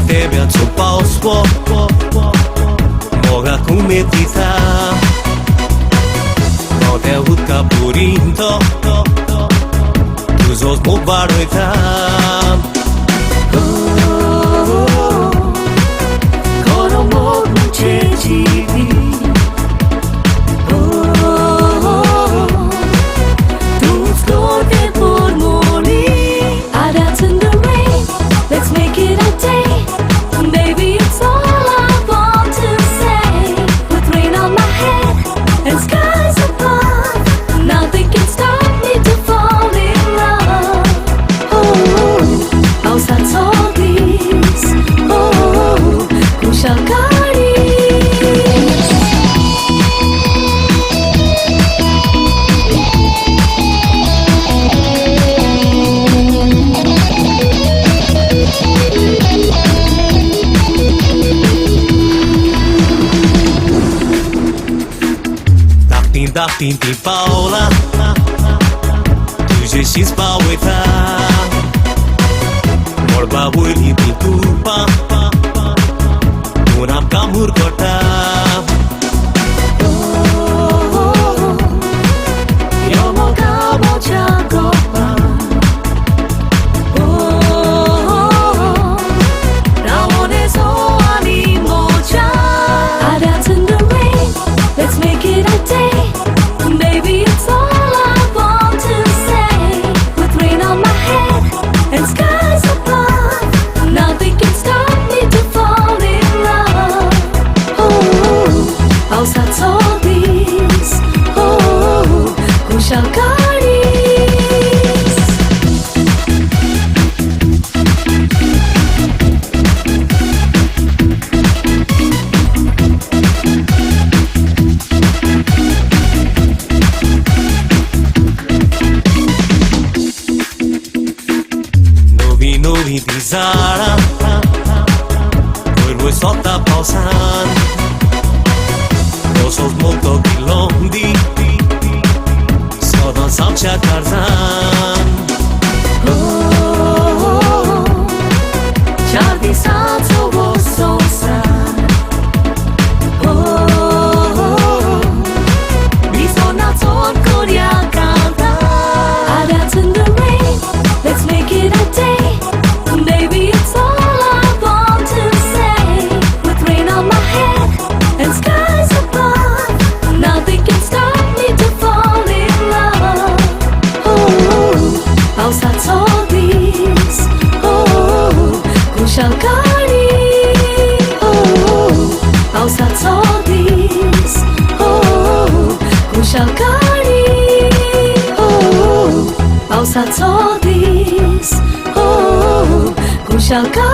te piazzo pauso moga come ti sa no te utka purinto tu sos mo baroita kono mo mucheji let's make it a day. Baby, it's all I want to say. With rain on my head and skies above, nothing can stop me to fall in love. Oh, outside all these. Oh, Kushalkari. Tinti Paula tu je si spaweta morba buri ti kupa unam kamur kota yomo kamo chakopa rawone so animocha I dance in the rain, let's make it a day. Baby, it's all I want to say. With rain on my head and skies above, nothing can stop me to fall in love. Oh, outside all these. Oh, Kushalkari. Novi di Zara Vuelvo sotto a pausan Non sos molto chilondi Sono Samcha Tarzan Oh, Chardi Santo Bososa. Oh, Bisogna Korea Kanta. I dance in the rain, let's make it a day. Baby, it's all I want to say. With rain on my head and skies above, nothing can stop me to fall in love. Oh, outside all these. Oh, Kushalkari. Oh, outside all these. Oh, Kushalkari. Oh, outside all these. Oh, Kushalkari.